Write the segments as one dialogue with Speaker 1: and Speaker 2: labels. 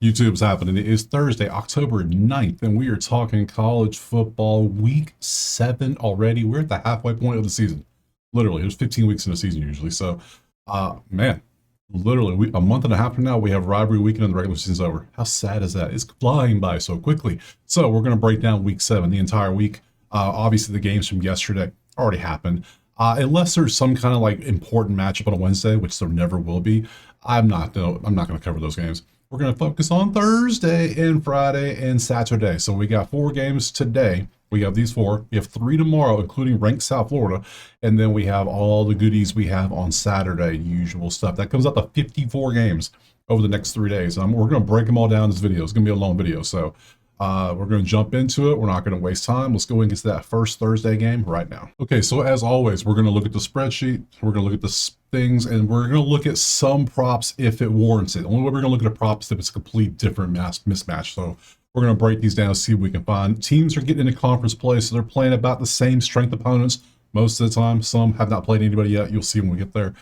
Speaker 1: YouTube's happening. It is Thursday, October 9th, and we are talking college football week 7 already. We're at the halfway point of the season. Literally, there's 15 weeks in a season usually. So, man, literally, a month and a half from now, we have rivalry weekend and the regular season's over. How sad is that? It's flying by so quickly. So, we're going to break down week 7, the entire week. Obviously, the games from yesterday already happened. Unless there's some kind of like important matchup on a Wednesday, which there never will be, I'm not going to cover those games. We're going to focus on Thursday and Friday and Saturday. So we got 4 games today. We have these 4. We have 3 tomorrow, including ranked South Florida. And then we have all the goodies we have on Saturday, usual stuff. That comes up to 54 games over the next 3 days. We're going to break them all down in this video. It's going to be a long video. So we're going to jump into it. We're not going to waste time. Let's go and get to that first Thursday game right now. Okay, so as always, we're going to look at the spreadsheet. We're going to look at the things, and we're going to look at some props if it warrants it. Only way we're going to look at a prop is if it's a complete different mismatch. So we're going to break these down, see what we can find. Teams are getting into conference play, so they're playing about the same strength opponents most of the time. Some have not played anybody yet. You'll see when we get there.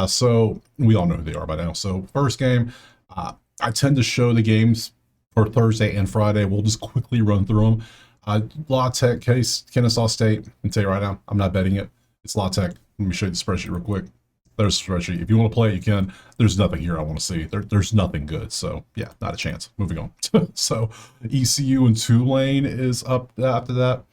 Speaker 1: So we all know who they are by now. So first game, I tend to show the games for Thursday and Friday. We'll just quickly run through them. La Tech case, Kennesaw State. I can tell you right now, I'm not betting it. It's La Tech. Let me show you the spreadsheet real quick. There's the spreadsheet. If you want to play it, you can. There's nothing here I want to see. There's nothing good. So yeah, not a chance. Moving on. So ECU and Tulane is up after that.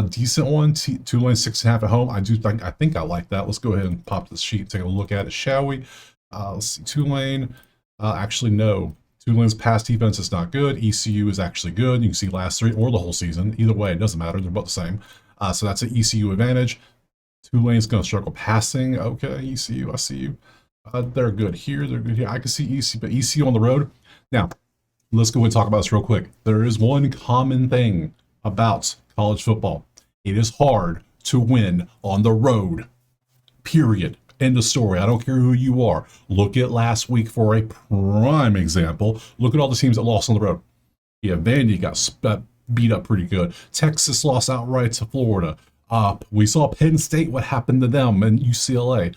Speaker 1: Decent one. Tulane 6.5 at home. I think I like that. Let's go ahead and pop this sheet, take a look at it, shall we? Let's see. Tulane. Actually, no. Tulane's pass defense is not good. ECU is actually good. You can see last 3 or the whole season. Either way, it doesn't matter. They're both the same. So that's an ECU advantage. Tulane's going to struggle passing. Okay, ECU, I see you. They're good here. They're good here. I can see ECU, but ECU on the road. Now, let's go and talk about this real quick. There is one common thing about college football. It is hard to win on the road. Period. End of story. I don't care who you are. Look at last week for a prime example. Look at all the teams that lost on the road. Yeah, Vandy got beat up pretty good. Texas lost outright to Florida. We saw Penn State, what happened to them, and UCLA.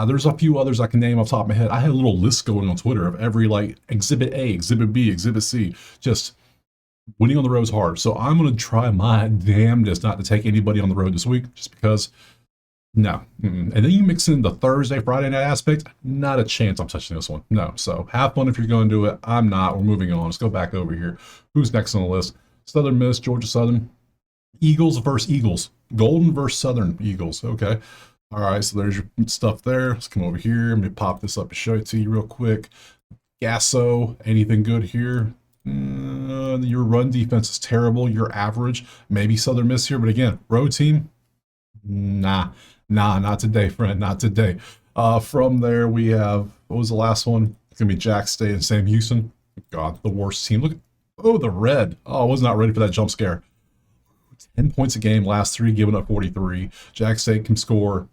Speaker 1: There's a few others I can name off the top of my head. I had a little list going on Twitter of every like Exhibit A, Exhibit B, Exhibit C. Just winning on the road is hard. So I'm going to try my damnedest not to take anybody on the road this week just because no. And then you mix in the Thursday, Friday night aspect. Not a chance I'm touching this one. No. So have fun if you're going to do it. I'm not. We're moving on. Let's go back over here. Who's next on the list? Southern Miss, Georgia Southern. Eagles versus Eagles. Golden versus Southern Eagles. Okay. All right. So there's your stuff there. Let's come over here. Let me pop this up and show it to you real quick. Gasso. Anything good here? Your run defense is terrible. You're average. Maybe Southern Miss here. But again, road team. Nah, not today, friend. Not today. From there, we have, what was the last one? It's going to be Jack State and Sam Houston. God, the worst team. Look at, oh, the red. Oh, I was not ready for that jump scare. 10 points a game, last 3, giving up 43. Jack State can score,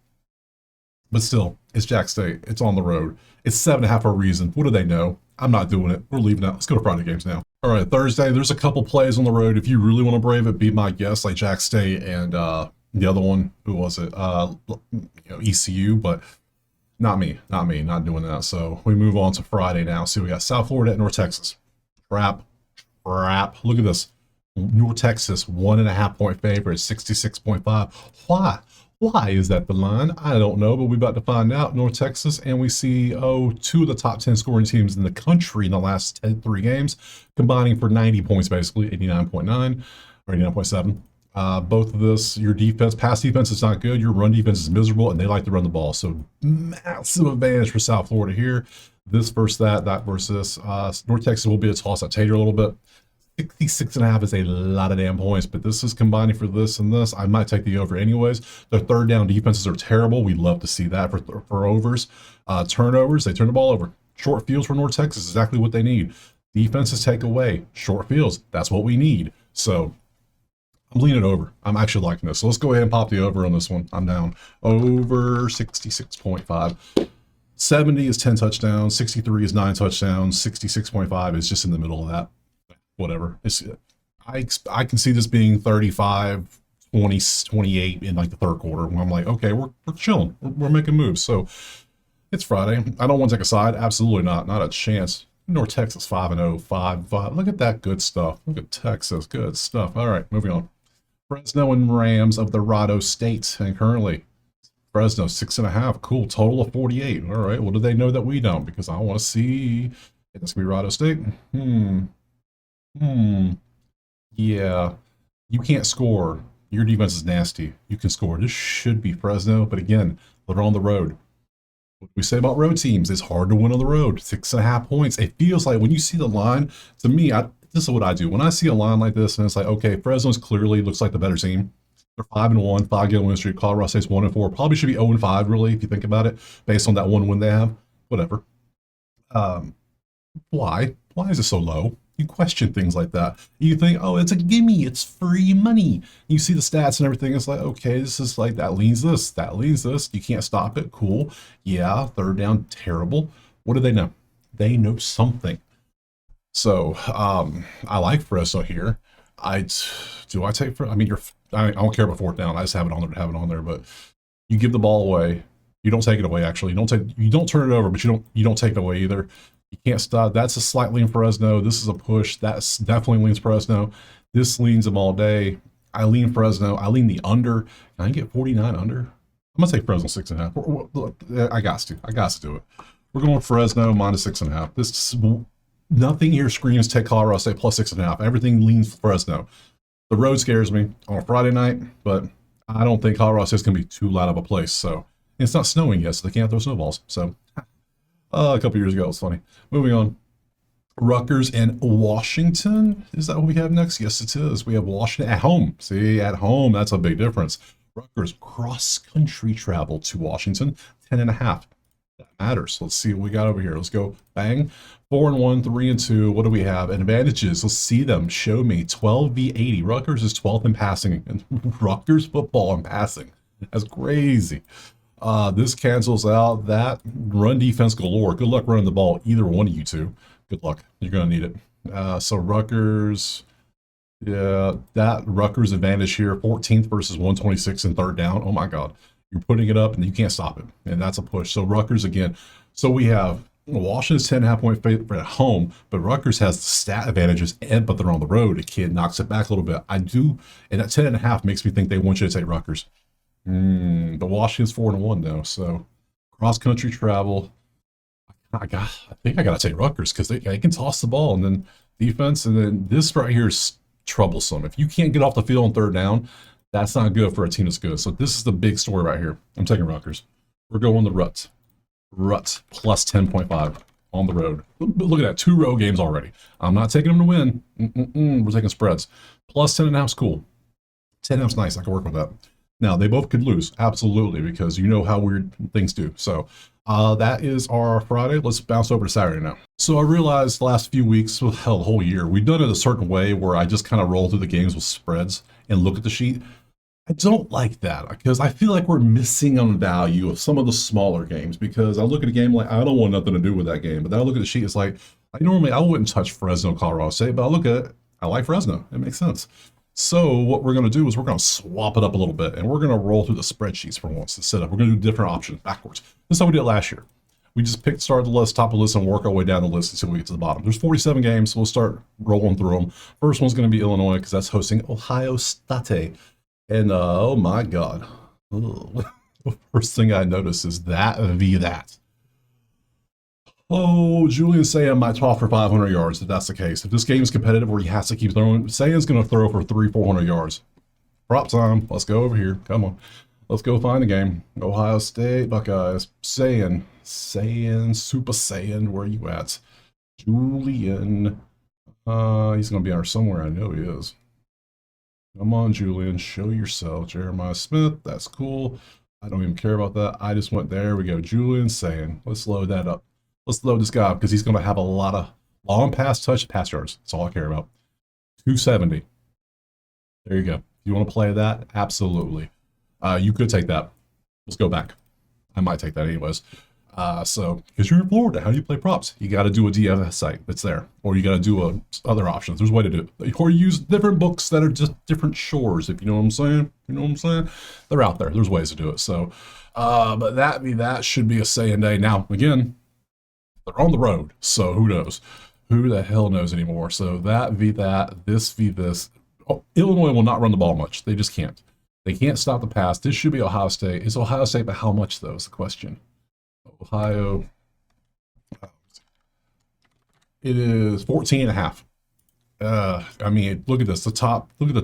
Speaker 1: but still, it's Jack State. It's on the road. It's 7.5 for a reason. What do they know? I'm not doing it. We're leaving out. Let's go to Friday games now. All right, Thursday, there's a couple plays on the road. If you really want to brave it, be my guest, like Jack State and, the other one, who was it? ECU, but not me, not doing that. So we move on to Friday now. See, we got South Florida at North Texas. Crap. Look at this. North Texas, 1.5 point favorite, 66.5. Why is that the line? I don't know, but we're about to find out. North Texas, and we see, 2 of the top 10 scoring teams in the country in the last 3 games, combining for 90 points, basically, 89.9 or 89.7. Both of this, your defense, pass defense is not good. Your run defense is miserable, and they like to run the ball. So massive advantage for South Florida here. This versus that versus this. North Texas will be a toss at Tater a little bit. 66.5 is a lot of damn points, but this is combining for this and this. I might take the over anyways. Their third down defenses are terrible. We'd love to see that for overs. Turnovers, they turn the ball over. Short fields for North Texas, exactly what they need. Defenses take away. Short fields, that's what we need. So I'm leaning over. I'm actually liking this. So let's go ahead and pop the over on this one. I'm down. Over 66.5. 70 is 10 touchdowns. 63 is 9 touchdowns. 66.5 is just in the middle of that. Whatever. I can see this being 35, 20, 28 in like the third quarter when I'm like, okay, we're chilling. We're making moves. So it's Friday. I don't want to take a side. Absolutely not. Not a chance. North Texas 5-0, 5-5. Look at that good stuff. Look at Texas, good stuff. All right, moving on. Fresno and Rams of Dorado State, and currently Fresno 6.5. Cool, total of 48. All right, what do they know that we don't? Because I want to see. It's gonna be Dorado State. Hmm. Yeah, you can't score. Your defense is nasty. You can score. This should be Fresno, but again, they're on the road. What we say about road teams, it's hard to win on the road. 6.5 points. It feels like when you see the line, to me, this is what I do. When I see a line like this, and it's like, okay, Fresno's clearly looks like the better team. They're 5-1, 5-game win streak. Colorado State's 1-4. Probably should be 0-5, really, if you think about it, based on that one win they have. Whatever. Um, why? Why is it so low? You question things like that. You think, oh, it's a gimme, it's free money. You see the stats and everything. It's like, okay, this is like that leans this, that leans this. You can't stop it. Cool. Yeah, third down, terrible. What do they know? They know something. So I like Fresno here. I do I take for I mean I don't care about fourth down. I just have it on there to have it on there. But you give the ball away. You don't take it away. Actually, you don't turn it over, but you don't take it away either. You can't stop. That's a slight lean Fresno. This is a push. That's definitely leans Fresno. This leans them all day. I lean Fresno. I lean the under. Can I get 49 under? I'm gonna take Fresno 6.5. I got to. I got to do it. We're going Fresno minus 6.5. This nothing here screams take Colorado State plus 6.5. Everything leans Fresno. The road scares me on a Friday night, but I don't think Colorado State's gonna be too loud of a place. So it's not snowing yet, so they can't throw snowballs. So a couple years ago, it's funny. Moving on. Rutgers and Washington. Is that what we have next? Yes, it is. We have Washington at home. See, at home, that's a big difference. Rutgers cross-country travel to Washington, 10.5. That matters. Let's see what we got over here. Let's go. Bang. 4-1, 3-2. What do we have? Advantages. Let's see them. Show me. 12 v 80. Rutgers is 12th in passing. And Rutgers football in passing. That's crazy. This cancels out that run defense galore. Good luck running the ball, either one of you two. Good luck. You're going to need it. So Rutgers, yeah, that Rutgers advantage here, 14th versus 126 in third down. Oh my God. You're putting it up and you can't stop it. And that's a push. So Rutgers again. So we have Washington's 10.5 point favorite at home, but Rutgers has the stat advantages, but they're on the road. A kid knocks it back a little bit. I do, and that 10.5 makes me think they want you to take Rutgers. The Washington's 4-1 now, so cross country travel. I think I gotta take Rutgers because they can toss the ball, and then defense, and then this right here is troublesome. If you can't get off the field on third down, that's not good for a team that's good. So this is the big story right here. I'm taking Rutgers. We're going the Ruts. Ruts plus 10.5 on the road. Look at that, 2 road games already. I'm not taking them to win. We're taking spreads. Plus 10.5 is cool. 10.5 is nice. I can work with that. Now, they both could lose, absolutely, because you know how weird things do. So that is our Friday. Let's bounce over to Saturday now. So I realized the last few weeks, well, hell, the whole year, we've done it a certain way where I just kind of roll through the games with spreads and look at the sheet. I don't like that because I feel like we're missing on value of some of the smaller games because I look at a game like, I don't want nothing to do with that game. But then I look at the sheet, it's like, normally I wouldn't touch Fresno, Colorado State, but I look at it, I like Fresno. It makes sense. So what we're going to do is we're going to swap it up a little bit, and we're going to roll through the spreadsheets for once instead of we're going to do different options backwards. This is how we did it last year. We just started the list, top of the list, and work our way down the list until we get to the bottom. There's 47 games, so we'll start rolling through them. First one's going to be Illinois because that's hosting Ohio State. And oh my God. Ugh. The first thing I notice is that v that. Oh, Julian Saying might talk for 500 yards if that's the case. If this game is competitive where he has to keep throwing, Saying's going to throw for 300-400 yards. Prop time. Let's go over here. Come on. Let's go find the game. Ohio State Buckeyes. Saying, Super Saiyan, where you at? Julian. He's going to be on somewhere. I know he is. Come on, Julian. Show yourself. Jeremiah Smith. That's cool. I don't even care about that. I just went there. We go. Julian Saying. Let's load that up. Let's load this guy up because he's going to have a lot of long pass yards. That's all I care about. 270. There you go. You want to play that? Absolutely. You could take that. Let's go back. I might take that anyways. So, because you're in Florida, how do you play props? You got to do a DFS site that's there. Or you got to do other options. There's a way to do it. Or use different books that are just different shores, if you know what I'm saying. You know what I'm saying? They're out there. There's ways to do it. So, but that should be a say and day. Now, again, They're on the road, so who knows? Who the hell knows anymore? So that v that, this v this. Oh, Illinois will not run the ball much. They just can't. They can't stop the pass. This should be Ohio State. Is Ohio State, but how much though is the question? Ohio. It is 14 and a half. I mean, look at this. The top, look at the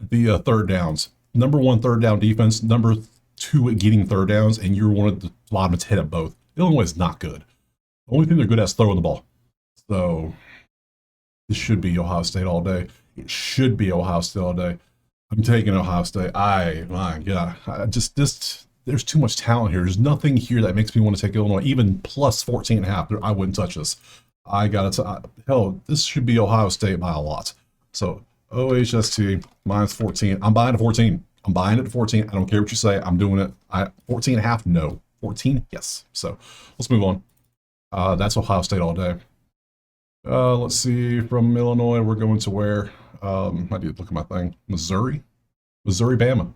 Speaker 1: the third downs. Number one third down defense, number two at getting third downs, and you're one of the bottom to hit at both. Illinois is not good. The only thing they're good at is throwing the ball. So this should be Ohio State all day. It should be Ohio State all day. I'm taking Ohio State. My God, there's too much talent here. There's nothing here that makes me want to take Illinois, even plus 14 and a half. I wouldn't touch this. I got to hell, this should be Ohio State by a lot. So OHST minus 14. I'm buying at 14. I'm buying it at 14. I don't care what you say. I'm doing it. 14 and a half, no. 14, yes. So let's move on. That's Ohio State all day. Let's see, from Illinois, we're going to where? I need to look at my thing. Missouri, Bama.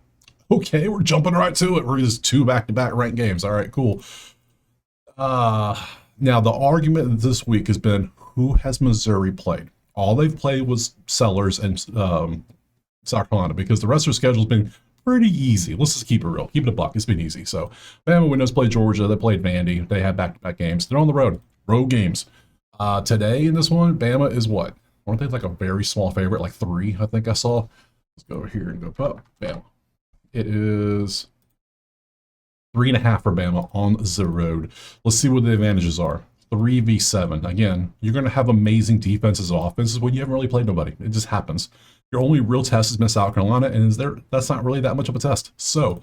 Speaker 1: Okay, we're jumping right to it. We're just 2 back-to-back ranked games. All right, cool. Now, the argument this week has been, who has Missouri played? All they've played was Sellers and South Carolina, because the rest of their schedule's been pretty easy. Let's just keep it real. Keep it a buck. It's been easy. So, Bama Windows played Georgia. They played Vandy. They had back-to-back games. They're on the road. Road games. Today in this one, Bama is what? Weren't they like a very small favorite? Like 3, I think I saw. Let's go over here and go up. Bama. It is 3.5 for Bama on the road. Let's see what the advantages are. 3v7. Again, you're going to have amazing defenses and offenses when you haven't really played nobody. It just happens. Your only real test has been South Carolina, and that's not really that much of a test. So,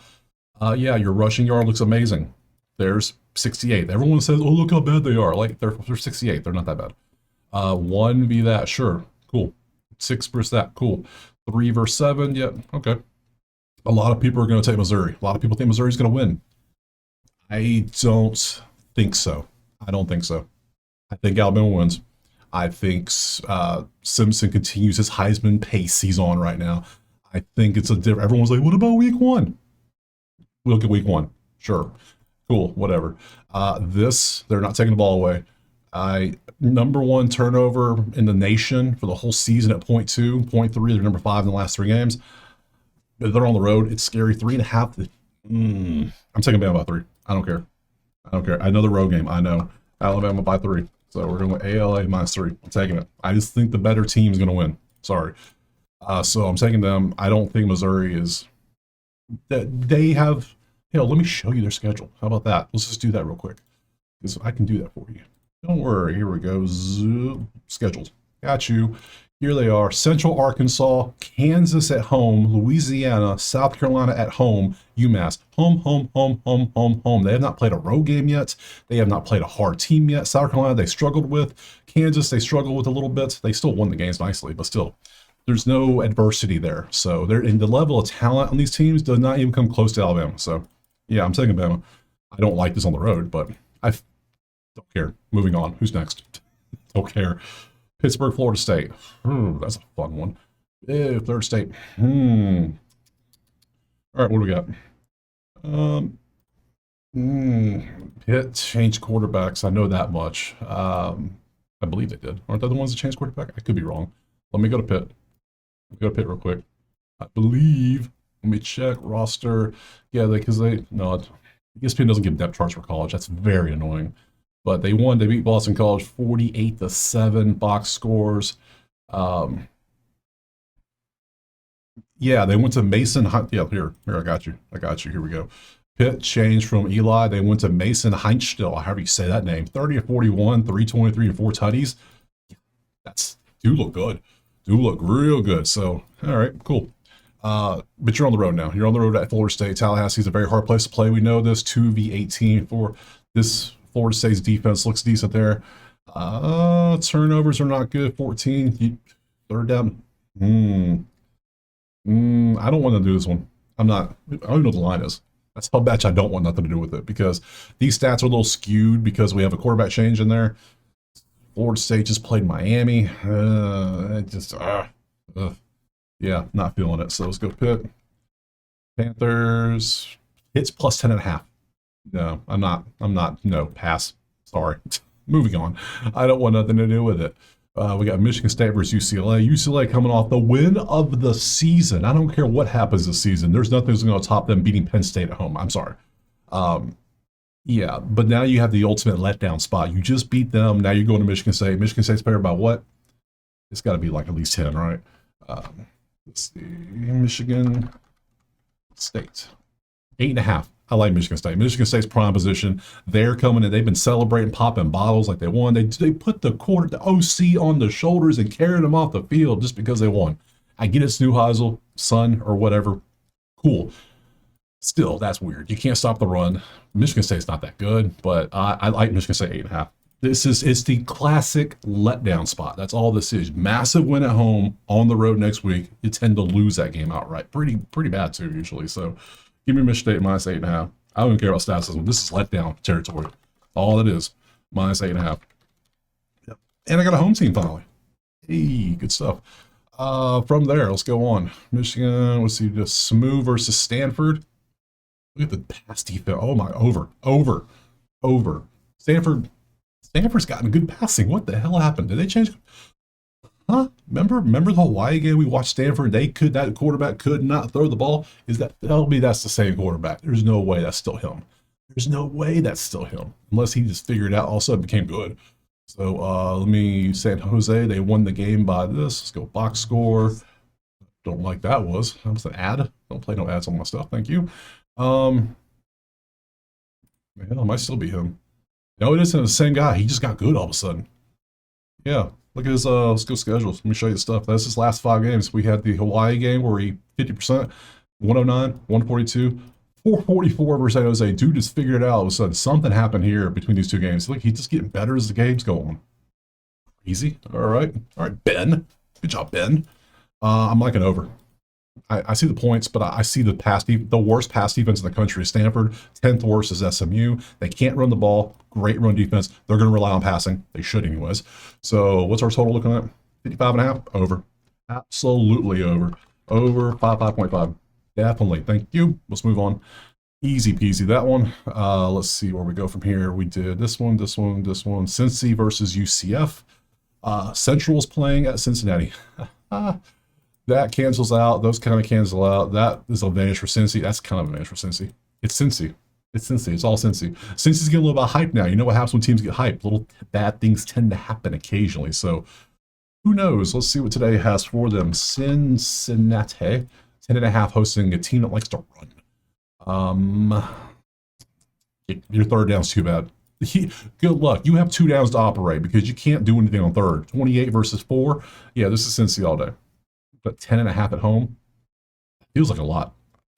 Speaker 1: yeah, your rushing yard looks amazing. There's 68. Everyone says, oh, look how bad they are. Like, they're 68. They're not that bad. 1v that, sure. Cool. 6 versus that, cool. 3 versus 7, yep, okay. A lot of people are going to take Missouri. A lot of people think Missouri's going to win. I don't think so. I don't think so. I think Alabama wins. I think Simpson continues his Heisman pace he's on right now. I think it's a different. Everyone's like, what about week 1? We'll get week 1. Sure. Cool. Whatever. They're not taking the ball away. Number 1 turnover in the nation for the whole season at 0.2, 0.3. They're number 5 in the last 3 games. They're on the road. It's scary. 3.5. I'm taking Bama by 3. I don't care. I don't care. Another road game. I know. Alabama by 3. So we're going with ALA minus 3. I'm taking it. I just think the better team is going to win. Sorry. So I'm taking them. I don't think Missouri is. They have. Let me show you their schedule. How about that? Let's just do that real quick, because I can do that for you. Don't worry. Here we go. Scheduled. Got you. Here they are. Central Arkansas, Kansas at home, Louisiana, South Carolina at home, UMass. Home. They have not played a road game yet. They have not played a hard team yet. South Carolina, they struggled with. Kansas, they struggled with a little bit. They still won the games nicely, but still, there's no adversity there. So they're in the level of talent on these teams does not even come close to Alabama. So, yeah, I'm taking Alabama. I don't like this on the road, but I don't care. Moving on. Who's next? Don't care. Pittsburgh, Florida State. That's a fun one. Florida State. All right, what do we got? Pitt changed quarterbacks. I know that much. I believe they did. Aren't they the ones that changed quarterback? I could be wrong. Let me go to Pitt. Go to Pitt real quick. I believe. Let me check roster. Yeah, because no, ESPN doesn't give depth charts for college. That's very annoying. But they won. They beat Boston College 48-7 box scores. Yeah, they went to Mason. Yeah, here, I got you. Here we go. Pitt changed from Eli. They went to Mason Heinstill, however you say that name. 30-41, 323, and 4 tutties. Do look good. Do look real good. So, all right, cool. But you're on the road now. You're on the road at Florida State. Tallahassee is a very hard place to play. We know this. 2v18 for this. Florida State's defense looks decent there. Turnovers are not good. 14. Third down. I don't want to do this one. I don't even know what the line is. That's how much I don't want nothing to do with it, because these stats are a little skewed because we have a quarterback change in there. Florida State just played Miami. Yeah, not feeling it. So let's go Pitt. Panthers. It's plus 10.5. No, I'm not. No, pass. Sorry. Moving on. I don't want nothing to do with it. We got Michigan State versus UCLA. UCLA coming off the win of the season. I don't care what happens this season. There's nothing that's going to top them beating Penn State at home. I'm sorry. Yeah, but now you have the ultimate letdown spot. You just beat them. Now you're going to Michigan State. Michigan State's better by what? It's got to be like at least 10, right? Let's see. Michigan State. 8.5. I like Michigan State. Michigan State's prime position. They're coming in. They've been celebrating, popping bottles like they won. They put the OC on the shoulders and carried them off the field just because they won. I get it's Neuheisel, son, or whatever. Cool. Still, that's weird. You can't stop the run. Michigan State's not that good, but I like Michigan State 8.5. It's the classic letdown spot. That's all this is. Massive win at home, on the road next week. You tend to lose that game outright. Pretty bad too, usually. So give me Michigan State minus 8.5. I don't care about stats. This is letdown territory. All it is. Minus 8.5. Yep. And I got a home team finally. Hey, good stuff. From there, let's go on. Michigan, let's see, just SMU versus Stanford. Look at the pass defense. Oh my, over. Stanford's gotten good passing. What the hell happened? Did they change? Huh? Remember the Hawaii game we watched Stanford? That quarterback could not throw the ball. Tell me that's the same quarterback. There's no way that's still him. There's no way that's still him. Unless he just figured it out, all of a sudden became good. So let me San Jose, they won the game by this. Let's go box score. Don't like that was. That was an ad. Don't play no ads on my stuff. Thank you. Man, it might still be him. No, it isn't the same guy. He just got good all of a sudden. Yeah, look at his let's go schedules. Let me show you the stuff. That's his last 5 games. We had the Hawaii game where he 50%, 109, 142, 444 versus San Jose. Dude just figured it out all of a sudden. Something happened here between these 2 games. Look, he's just getting better as the games go on. Easy. All right, Ben. Good job, Ben. I'm liking over. I see the points, but I see the worst pass defense in the country is Stanford. 10th worst is SMU. They can't run the ball. Great run defense. They're going to rely on passing. They should anyways. So what's our total looking at? 55.5? Over. Absolutely over. Over 5.5. Definitely. Thank you. Let's move on. Easy peasy. That one. Let's see where we go from here. We did this one. Cincy versus UCF. Central's playing at Cincinnati. That cancels out. Those kind of cancel out. That is an advantage for Cincy. That's kind of an advantage for Cincy. It's Cincy. It's all Cincy. Cincy's getting a little bit of hype now. You know what happens when teams get hyped? Little bad things tend to happen occasionally. So who knows? Let's see what today has for them. Cincinnati, 10.5, hosting a team that likes to run. Your third down's too bad. Good luck. You have 2 downs to operate because you can't do anything on third. 28 versus 4. Yeah, this is Cincy all day. But 10.5 at home feels like a lot.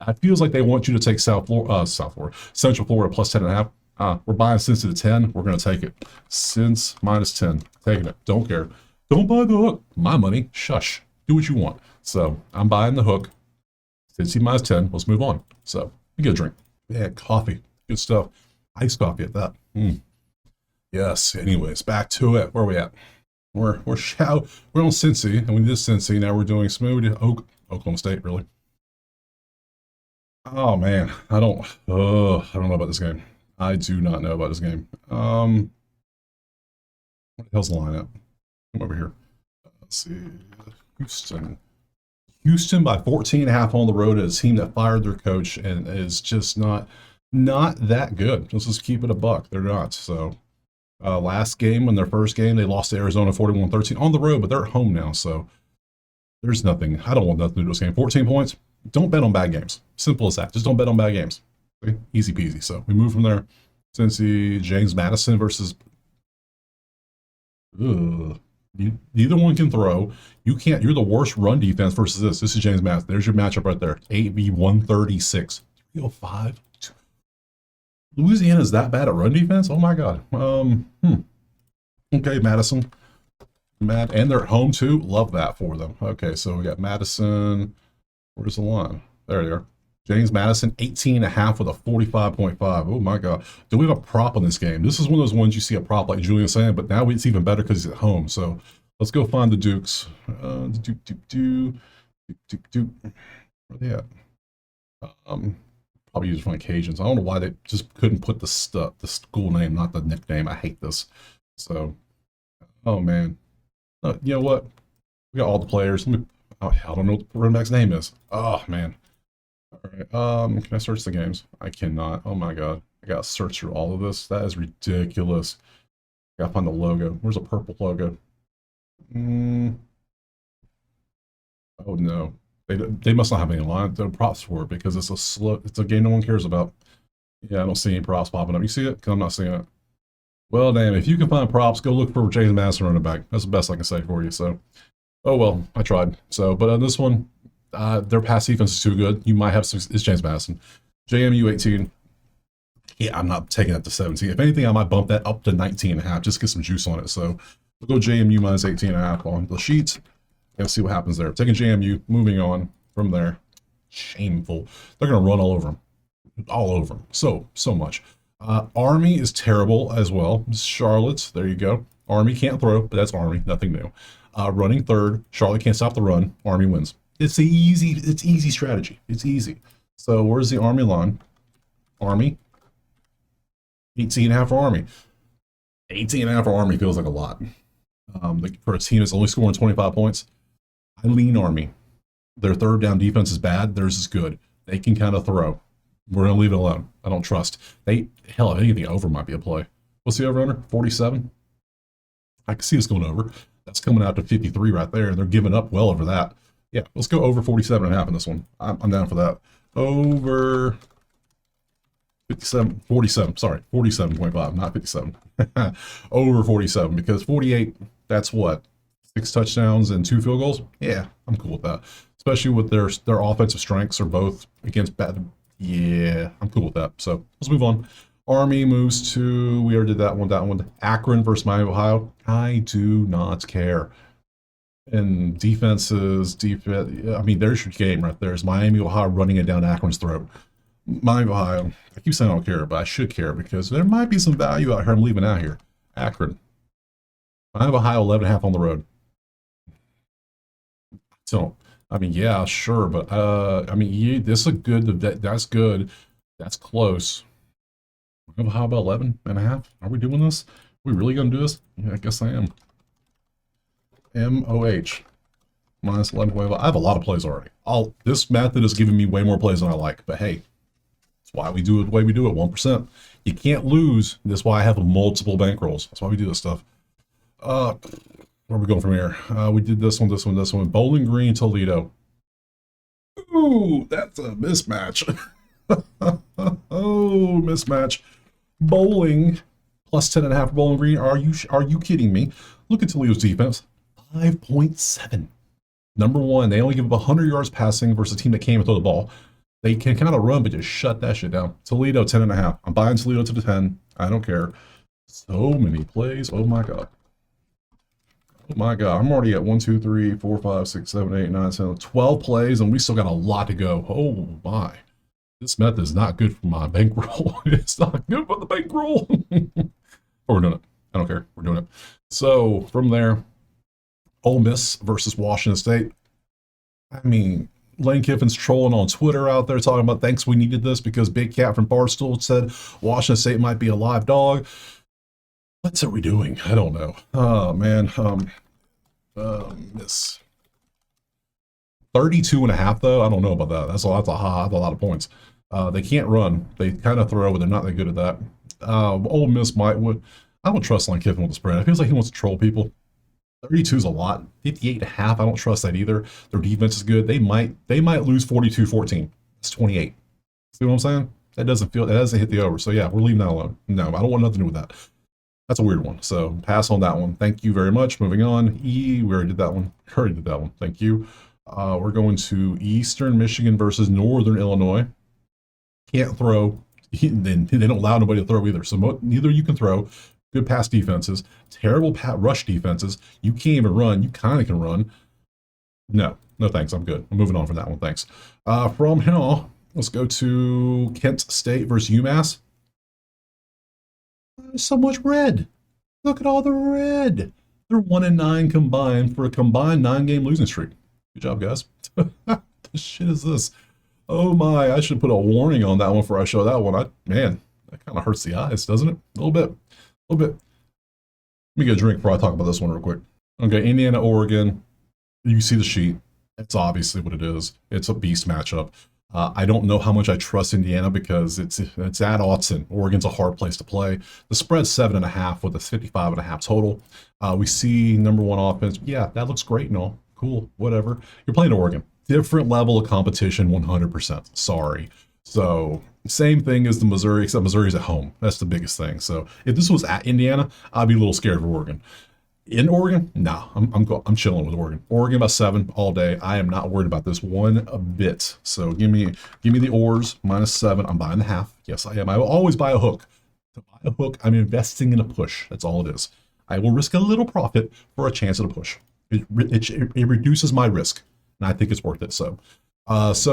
Speaker 1: It feels like they want you to take Central Florida plus 10.5. We're buying Cincy to 10. We're going to take it. Cincy minus 10. Taking it. Don't care. Don't buy the hook. My money. Shush. Do what you want. So I'm buying the hook. Cincy minus 10. Let's move on. So we get a drink. Yeah, coffee. Good stuff. Iced coffee at that. Yes. Anyways, back to it. Where are we at? We're on Cincy, and we did Cincy. Now we're doing Smooth Oklahoma State, really. Oh man, I don't know about this game. I do not know about this game. What the hell's the lineup? Come over here. Let's see. Houston by 14.5 on the road at a team that fired their coach and is just not that good. Let's just keep it a buck. They're not. So last game, in their first game, they lost to Arizona 41-13 on the road, but they're at home now. So there's nothing. I don't want nothing to do with this game. 14 points. Don't bet on bad games. Simple as that. Just don't bet on bad games. Okay? Easy peasy. So we move from there. Cincy, James Madison versus. Neither one can throw. You can't. You're the worst run defense versus this. This is James Madison. There's your matchup right there. 8v 136. 305. Louisiana's that bad at run defense? Oh my God. Okay, Madison. And they're at home too. Love that for them. Okay, so we got Madison. Where's the line? There they are. James Madison, 18.5 with a 45.5. Oh my God. Do we have a prop on this game? This is one of those ones you see a prop like Julian saying, but now it's even better because he's at home. So let's go find the Dukes. Where are they at? Probably used from Cajuns. I don't know why they just couldn't put the school name, not the nickname. I hate this. So, oh man, you know what? We got all the players. Oh, I don't know what the running back's name is. Oh man. All right. Can I search the games? I cannot. Oh my god. I gotta search through all of this. That is ridiculous. I gotta find the logo. Where's the purple logo? Oh no. They must not have any line. No props for it because it's a game no one cares about. Yeah, I don't see any props popping up. You see it? Because I'm not seeing it. Well, damn, if you can find props, go look for James Madison running back. That's the best I can say for you. So, oh well, I tried. So, but on this one, their pass defense is too good. You might have some. It's James Madison. JMU 18. Yeah, I'm not taking that to 17. If anything, I might bump that up to 19 and a half. Just get some juice on it. So, we'll go JMU minus 18 and a half on the sheet. And see what happens there. Taking JMU, moving on from there. Shameful. They're going to run all over them. All over them. So much. Army is terrible as well. Charlotte, there you go. Army can't throw, but that's Army. Nothing new. Running third. Charlotte can't stop the run. Army wins. It's easy strategy. It's easy. So where's the Army line? Army. 18 and a half for Army. 18 and a half for Army feels like a lot. For a team that's only scoring 25 points. I lean Army. Their third down defense is bad. Theirs is good. They can kind of throw. We're going to leave it alone. I don't trust. Hell, if anything, over might be a play. What's the over-under? 47? I can see us going over. That's coming out to 53 right there, and they're giving up well over that. Yeah, let's go over 47 and a half in this one. I'm down for that. Over 47, sorry, 47.5, not 57. Over 47, because 48, that's what? 6 touchdowns and 2 field goals? Yeah, I'm cool with that. Especially with their offensive strengths are both against bad. Yeah, I'm cool with that. So let's move on. Army moves to, we already did that one. Akron versus Miami, Ohio. I do not care. And defenses, I mean, there's your game right there. Is Miami, Ohio running it down Akron's throat. Miami, Ohio. I keep saying I don't care, but I should care because there might be some value out here I'm leaving out here. Akron. Miami, Ohio, 11.5 on the road. So, I mean, yeah, sure, but I mean, this is a good. That's good. That's close. How about 11.5? Are we doing this? Are we really gonna do this? Yeah, I guess I am. MOH minus 11.5. I have a lot of plays already. This method is giving me way more plays than I like, but hey, that's why we do it the way we do it. 1%. You can't lose. That's why I have multiple bankrolls. That's why we do this stuff. Where are we going from here? We did this one. Bowling Green, Toledo. Ooh, that's a mismatch. Oh, mismatch. Bowling plus 10.5 for Bowling Green. Are you kidding me? Look at Toledo's defense. 5.7. Number one, they only give up 100 yards passing versus a team that can't even throw the ball. They can kind of run, but just shut that shit down. Toledo, 10.5. I'm buying Toledo to the 10. I don't care. So many plays. Oh my god. Oh my god. I'm already at 1, 2, 3, 4, 5, 6, 7, 8, 9, 10, 12 plays, and we still got a lot to go. Oh my. This method is not good for my bankroll. It's not good for the bankroll. But we're doing it. I don't care. We're doing it. So from there, Ole Miss versus Washington State. I mean, Lane Kiffin's trolling on Twitter out there talking about thanks we needed this because Big Cat from Barstool said Washington State might be a live dog. What are we doing? I don't know. Oh man. Miss 32.5 though. I don't know about that. That's a lot of points. They can't run. They kind of throw, but they're not that good at that. Ole Miss I don't trust Lane Kiffin with the spread. It feels like he wants to troll people. 32 is a lot. 58.5, I don't trust that either. Their defense is good. They might lose 42-14. That's 28. See what I'm saying? That doesn't hit the over. So yeah, we're leaving that alone. No, I don't want nothing to do with that. That's a weird one. So pass on that one. Thank you very much. Moving on. We already did that one. Thank you. We're going to Eastern Michigan versus Northern Illinois. Can't throw. They don't allow nobody to throw either. So neither you can throw. Good pass defenses, terrible rush defenses. You can't even run. You kind of can run. No thanks. I'm good. I'm moving on from that one. Thanks. From here, let's go to Kent State versus UMass. There's so much red. Look at all the red. They're 1-9 combined for a combined 9-game losing streak. Good job, guys. What the shit is this? Oh my, I should put a warning on that one before I show that one. Man, that kind of hurts the eyes, doesn't it? A little bit. A little bit. Let me get a drink before I talk about this one real quick. Okay, Indiana, Oregon. You see the sheet. It's obviously what it is. It's a beast matchup. I don't know how much I trust Indiana because it's at Autzen. Oregon's a hard place to play. The spread's 7.5 with a 55.5 total. We see number one offense. Yeah, that looks great and all. Cool, whatever. You're playing Oregon. Different level of competition, 100%. Sorry. So same thing as the Missouri, except Missouri's at home. That's the biggest thing. So if this was at Indiana, I'd be a little scared for Oregon. In Oregon, nah, I'm chilling with Oregon. Oregon by 7 all day. I am not worried about this one a bit. So give me the oars -7. I'm buying the half. Yes, I am. I will always buy a hook. To buy a hook, I'm investing in a push. That's all it is. I will risk a little profit for a chance at a push. It reduces my risk, and I think it's worth it. So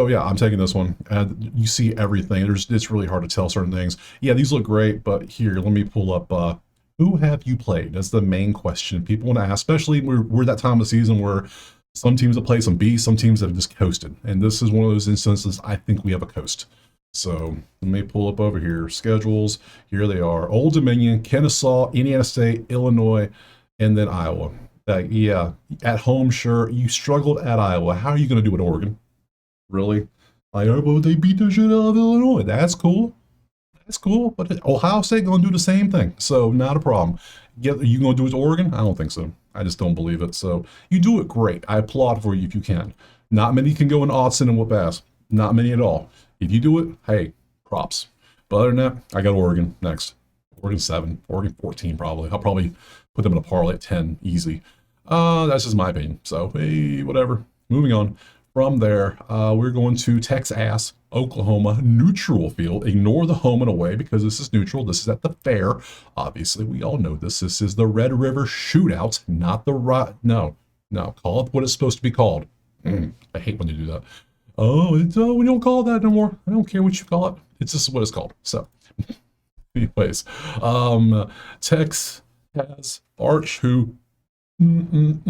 Speaker 1: yeah, I'm taking this one. And you see everything. It's really hard to tell certain things. Yeah, these look great, but here, let me pull up. Who have you played? That's the main question people want to ask, especially we're that time of the season where some teams have played some B, some teams have just coasted. And this is one of those instances I think we have a coast. So let me pull up over here. Schedules. Here they are. Old Dominion, Kennesaw, Indiana State, Illinois, and then Iowa. Yeah, at home, sure. You struggled at Iowa. How are you going to do at Oregon? Really? But they beat the shit out of Illinois. That's cool. That's cool, but Ohio State going to do the same thing, so not a problem. Are you going to do it to Oregon? I don't think so. I just don't believe it. So you do it great. I applaud for you if you can. Not many can go in Autzen and whoop ass. Not many at all. If you do it, hey, props. But other than that, I got Oregon next. Oregon 7, Oregon 14 probably. I'll probably put them in a parlay at 10, easy. That's just my opinion. So, hey, whatever. Moving on. From there, we're going to Texas, Oklahoma, neutral field. Ignore the home and away because this is neutral. This is at the fair. Obviously, we all know this. This is the Red River Shootout, not the No. Call it what it's supposed to be called. I hate when they do that. We don't call it that no more. I don't care what you call it. It's just what it's called. So, anyways, Tex has Arch, who it's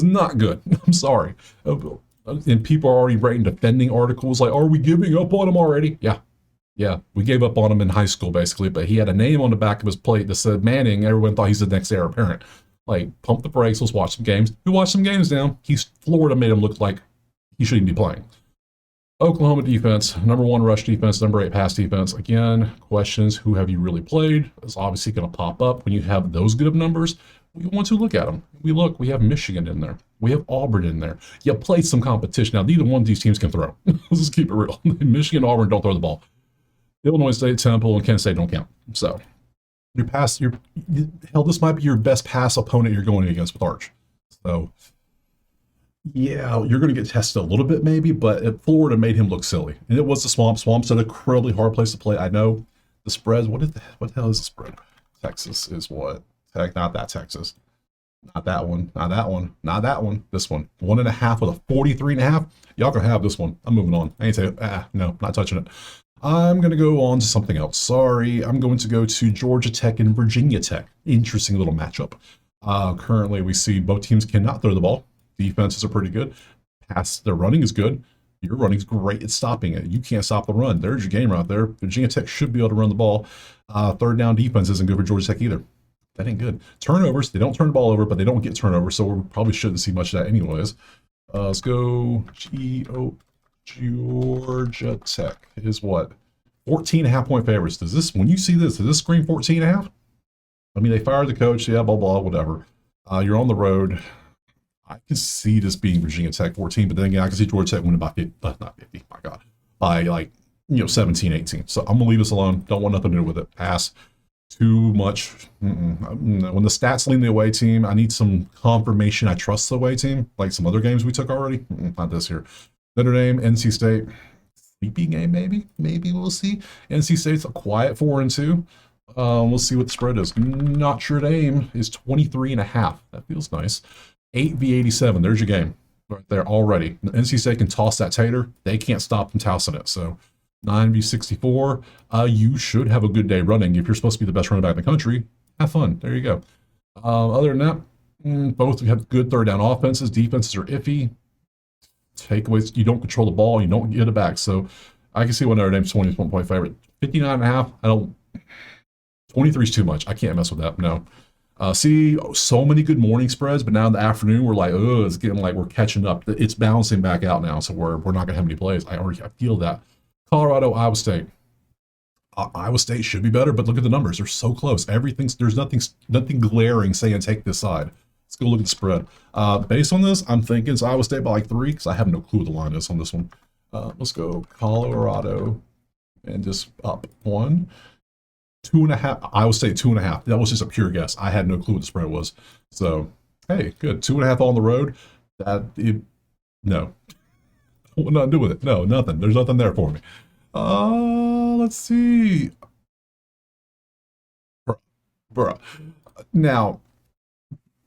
Speaker 1: not good. I'm sorry. And people are already writing defending articles like, are we giving up on him already? Yeah, we gave up on him in high school, basically, but he had a name on the back of his plate that said Manning. Everyone thought he's the next heir apparent. Like, pump the brakes, let's watch some games. We watched some games now. Florida made him look like he shouldn't be playing. Oklahoma defense, number 1 rush defense, number 8 pass defense. Again, questions, who have you really played? Is obviously going to pop up when you have those good of numbers. We want to look at them. We have Michigan in there. We have Auburn in there. You played some competition. Now, neither one of these teams can throw. Let's just keep it real. Michigan and Auburn don't throw the ball. Illinois State, Temple, and Kansas State don't count. So, this might be your best pass opponent you're going against with Arch. So, yeah, you're going to get tested a little bit maybe, but Florida made him look silly. And it was the Swamp. Swamp's an incredibly hard place to play. I know the spreads. What the hell is the spread? Texas is what? Not that Texas. Not that one. Not that one. Not that one. This one. 1.5 with a 43.5. Y'all can have this one. I'm moving on. I ain't saying, no, not touching it. I'm going to go on to something else. Sorry. I'm going to go to Georgia Tech and Virginia Tech. Interesting little matchup. Currently, we see both teams cannot throw the ball. Defenses are pretty good. Their running is good. Your running's great at stopping it. You can't stop the run. There's your game right there. Virginia Tech should be able to run the ball. Third down defense isn't good for Georgia Tech either. That ain't good. Turnovers, they don't turn the ball over, but they don't get turnovers, so we probably shouldn't see much of that anyways. Let's go. Georgia Tech is what? 14.5 point favorites. When you see this, does this scream 14.5? I mean, they fired the coach, yeah, blah, blah, whatever. You're on the road. I can see this being Virginia Tech 14, but then again, I can see Georgia Tech winning by 50, not 50, my God, by 17, 18. So I'm going to leave this alone. Don't want nothing to do with it. Pass. Too much. When the stats lean the away team, I need some confirmation I trust the away team, like some other games we took already. Not this here. Notre Dame, NC State. Sleepy game, maybe. Maybe we'll see. NC State's a quiet 4-2. We'll see what the spread is. Notre Dame is 23.5. That feels nice. 8v87. There's your game right there already. NC State can toss that tater. They can't stop them tossing it. So 9v64. You should have a good day running. If you're supposed to be the best running back in the country, have fun. There you go. Other than that, both have good third down offenses. Defenses are iffy. takeaways. You don't control the ball. You don't get it back. So I can see why Notre Dame's 21-point favorite. 59.5. I don't. 23 is too much. I can't mess with that. No. See so many good morning spreads, but now in the afternoon we're like, oh, it's getting like we're catching up. It's balancing back out now, so we're not gonna have any plays. I feel that. Colorado, Iowa State. Iowa State should be better, but look at the numbers. They're so close. There's nothing glaring saying take this side. Let's go look at the spread. Based on this, I'm thinking it's Iowa State by like 3 because I have no clue what the line is on this one. Let's go Colorado and just up 1. 2.5. Iowa State 2.5. That was just a pure guess. I had no clue what the spread was. So hey, good. 2.5 on the road. No. What not do with it? No, nothing. There's nothing there for me. Let's see. Bruh. Now,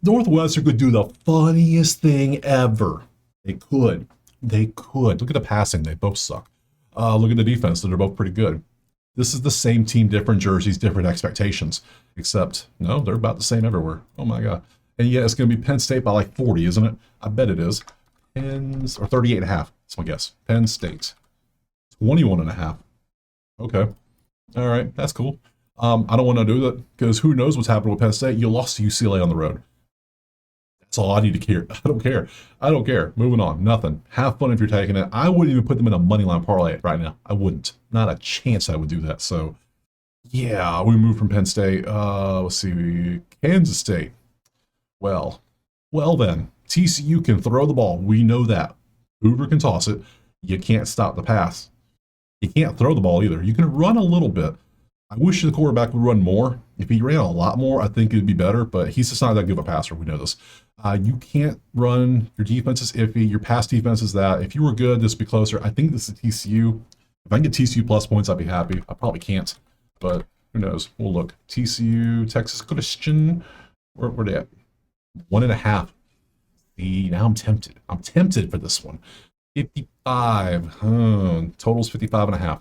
Speaker 1: Northwestern could do the funniest thing ever. They could. Look at the passing. They both suck. Look at the defense. They're both pretty good. This is the same team, different jerseys, different expectations. Except, no, they're about the same everywhere. Oh my God. And yeah, it's going to be Penn State by like 40, isn't it? I bet it is. Or 38.5. That's my guess. Penn State. 21.5. Okay. All right. That's cool. I don't want to do that because who knows what's happened with Penn State. You lost to UCLA on the road. That's all I need to care. I don't care. Moving on. Nothing. Have fun if you're taking it. I wouldn't even put them in a money line parlay right now. I wouldn't. Not a chance I would do that. So, yeah, we moved from Penn State. Let's see. Kansas State. Well then. TCU can throw the ball. We know that. Hoover can toss it. You can't stop the pass. You can't throw the ball either. You can run a little bit. I wish the quarterback would run more. If he ran a lot more, I think it would be better, but he's just not that good of a passer. We know this. You can't run. Your defense is iffy. Your pass defense is that. If you were good, this would be closer. I think this is TCU. If I can get TCU plus points, I'd be happy. I probably can't, but who knows? We'll look. TCU, Texas Christian. Where they at? 1.5. See, now I'm tempted. I'm tempted for this one. 55. Total's 55.5.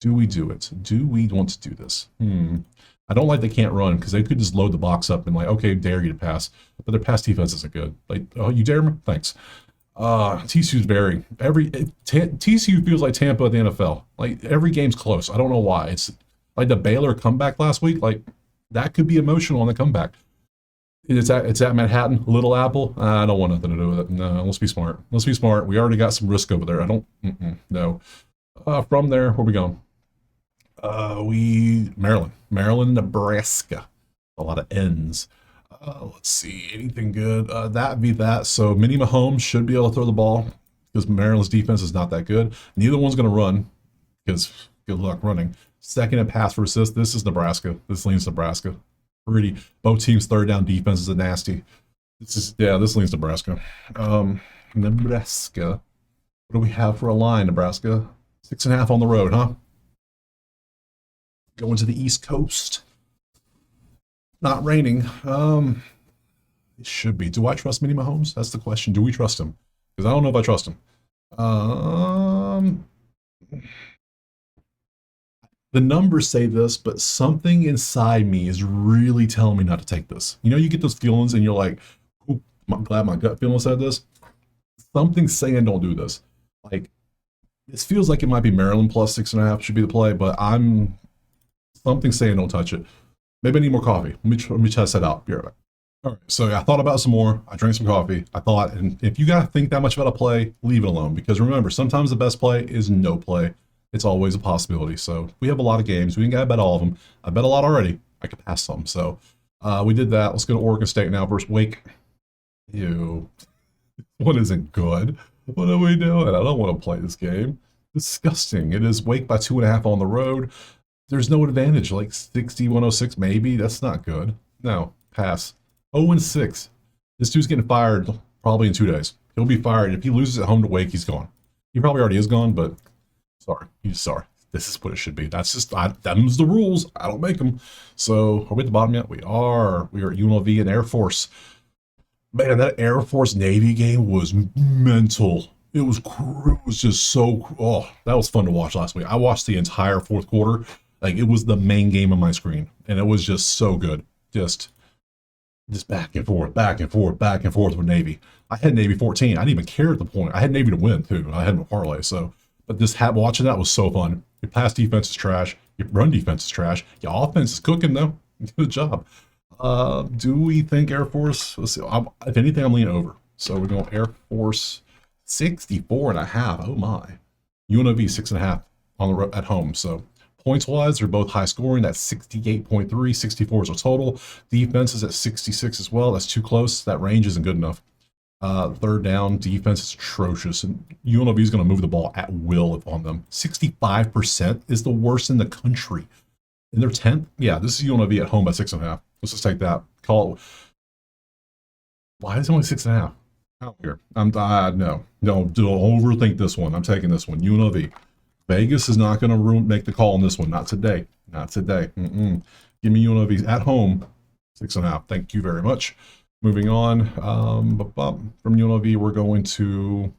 Speaker 1: Do we do it? Do we want to do this? I don't like they can't run because they could just load the box up and like, okay, dare you to pass. But their pass defense isn't good. Like, oh, you dare me? Thanks. TCU's TCU feels like Tampa at the NFL. Like every game's close. I don't know why. It's like the Baylor comeback last week. Like that could be emotional on the comeback. It's at Manhattan, Little Apple. I don't want nothing to do with it. No, let's be smart. Let's be smart. We already got some risk over there. I don't. No. From there, where we going? Maryland, Nebraska. A lot of N's. Let's see, anything good? That be that. So Mini Mahomes should be able to throw the ball because Maryland's defense is not that good. Neither one's going to run because good luck running. Second and pass for assist. This is Nebraska. This leans Nebraska. Pretty. Both teams' third down defenses are nasty. This leans Nebraska. Nebraska. What do we have for a line, Nebraska? 6.5 on the road, huh? Going to the East Coast. Not raining. It should be. Do I trust Mini Mahomes? That's the question. Do we trust him? Because I don't know if I trust him. The numbers say this, but something inside me is really telling me not to take this. You know, you get those feelings and you're like, I'm glad my gut feeling said this. Something's saying don't do this. Like, this feels like it might be Maryland plus 6.5 should be the play, but something saying don't touch it. Maybe I need more coffee. Let me test that out. Be right back. All right, so I thought about some more. I drank some coffee. I thought, and if you gotta think that much about a play, leave it alone. Because remember, sometimes the best play is no play. It's always a possibility. So we have a lot of games. We ain't gotta bet all of them. I bet a lot already. I could pass some. So we did that. Let's go to Oregon State now versus Wake. Ew. What isn't good? What are we doing? I don't want to play this game. Disgusting. It is Wake by 2.5 on the road. There's no advantage. Like 60-106 maybe. That's not good. No. Pass. 0-6. This dude's getting fired probably in 2 days. He'll be fired. If he loses at home to Wake, he's gone. He probably already is gone, but sorry. He's sorry. This is what it should be. That's just, them's the rules. I don't make them. So, are we at the bottom yet? We are. We are at UNLV and Air Force. Man, that Air Force Navy game was mental. It was just so, that was fun to watch last week. I watched the entire fourth quarter. Like, it was the main game on my screen. And it was just so good. Just Just back and forth, back and forth, back and forth with Navy. I had Navy 14. I didn't even care at the point. I had Navy to win too. I had them a parlay. So, but watching that was so fun. Your pass defense is trash. Your run defense is trash. Your offense is cooking though. Good job. Do we think Air Force? Let's see. If anything, I'm leaning over. So we're going Air Force 64.5. Oh my. UNLV 6.5 on the road at home. So points wise, they're both high scoring. That's 68.3, 64 is a total. Defense is at 66 as well. That's too close. That range isn't good enough. Third down, defense is atrocious. And UNLV is going to move the ball at will if on them. 65% is the worst in the country. And they're 10th? Yeah, this is UNLV at home by 6.5. Let's just take that. Call it. Why is it only 6.5? Out here. No, don't overthink this one. I'm taking this one. UNLV. Vegas is not going to make the call on this one. Not today. Not today. Give me UNLV at home. 6.5. Thank you very much. Moving on. From UNLV, we're going to.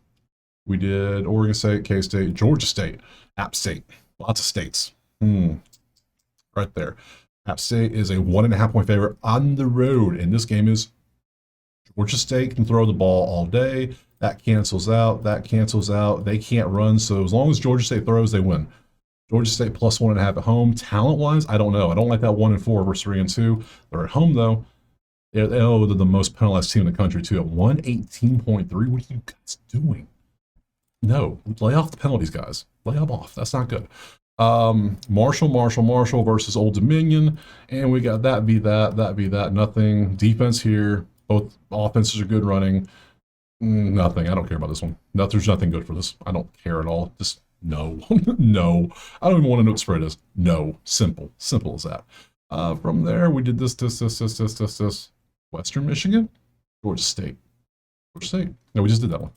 Speaker 1: We did Oregon State, K-State, Georgia State, App State. Lots of states. Right there. App State is a 1.5 point favorite on the road, and this game is Georgia State can throw the ball all day. That cancels out. That cancels out. They can't run, so as long as Georgia State throws, they win. Georgia State plus 1.5 at home. Talent-wise, I don't know. I don't like that 1-4 versus 3-2. They're at home though. They're the most penalized team in the country too. At 118.3. What are you guys doing? No, lay off the penalties, guys. Lay them off. That's not good. Marshall versus Old Dominion, and we got that be that. Nothing. Defense here. Both offenses are good running. Nothing. I don't care about this one. There's nothing good for this. I don't care at all. Just no. No. I don't even want to know what spread is. No. Simple. Simple as that. From there, we did this. Western Michigan? Georgia State. No, we just did that one.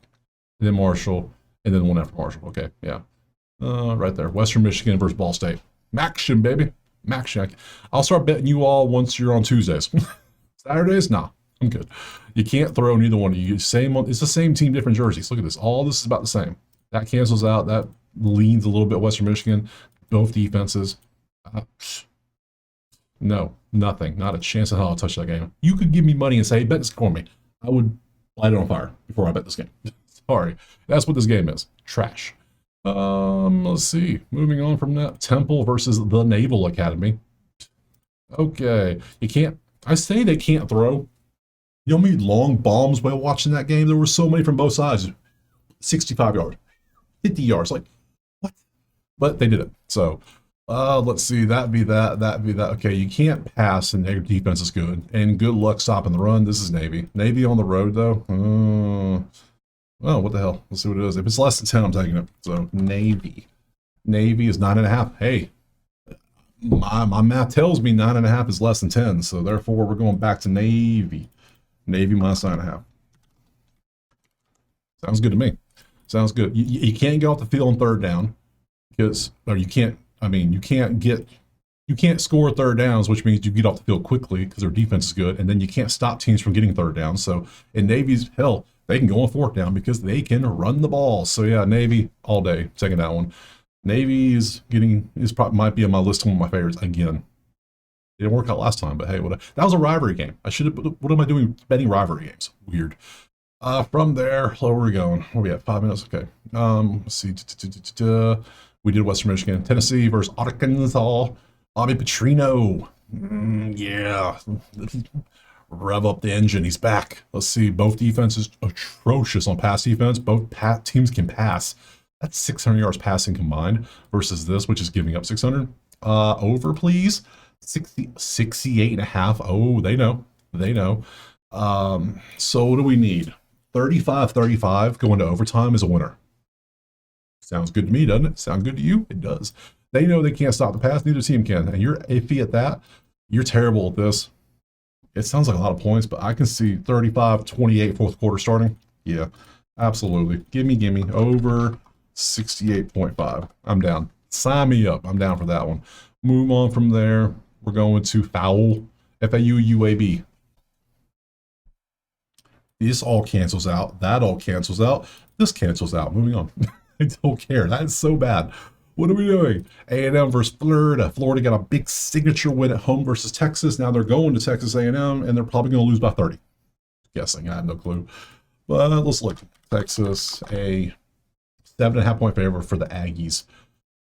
Speaker 1: And then Marshall, and then one after Marshall. Okay, yeah. Right there. Western Michigan versus Ball State. Maction, baby. Maction. I'll start betting you all once you're on Tuesdays. Saturdays? Nah, I'm good. You can't throw neither one of you. It's the same team, different jerseys. Look at this. All this is about the same. That cancels out. That leans a little bit Western Michigan. Both defenses. No, nothing. Not a chance in hell I'll touch that game. You could give me money and say, hey, bet this for me. I would light it on fire before I bet this game. Sorry. That's what this game is. Trash. Let's see. Moving on from that. Temple versus the Naval Academy. Okay. You can't. I say they can't throw. You know how many long bombs while watching that game? There were so many from both sides. 65 yards. 50 yards. Like, what? But they did it. So, let's see. That be that. Okay, you can't pass, and their defense is good. And good luck stopping the run. This is Navy. Navy on the road, though. Oh, what the hell? Let's see what it is. If it's less than 10, I'm taking it. So, Navy. Navy is 9.5. Hey, my math tells me 9.5 is less than 10. So, therefore, we're going back to Navy. Navy minus 9.5. Sounds good to me. Sounds good. You can't get off the field on third down because, or you can't score third downs, which means you get off the field quickly because their defense is good, and then you can't stop teams from getting third down. So in Navy's, hell, they can go on fourth down because they can run the ball. So yeah, Navy all day, taking that one. Navy might be on my list of one of my favorites again. It didn't work out last time, but hey, that was a rivalry game. What am I doing betting rivalry games? Weird. From there, where are we going? Where are we at? 5 minutes? Okay. Let's see. We did Western Michigan. Tennessee versus Arkansas. Bobby Petrino. Yeah. Rev up the engine. He's back. Let's see. Both defenses atrocious on pass defense. Both teams can pass. That's 600 yards passing combined versus this, which is giving up 600. Over, please. 68.5. Oh, they know. So what do we need? 35-35 going to overtime is a winner. Sounds good to me, doesn't it? Sound good to you? It does. They know they can't stop the pass. Neither team can. And you're iffy at that. You're terrible at this. It sounds like a lot of points, but I can see 35-28 fourth quarter starting. Yeah, absolutely. Gimme. Over 68.5. I'm down. Sign me up. I'm down for that one. Move on from there. We're going to foul. FAU-UAB. This all cancels out. That all cancels out. This cancels out. Moving on. I don't care. That is so bad. What are we doing? A&M versus Florida. Florida got a big signature win at home versus Texas. Now they're going to Texas A&M, and they're probably going to lose by 30. Guessing, I have no clue. But let's look. Texas, a 7.5-point favorite for the Aggies.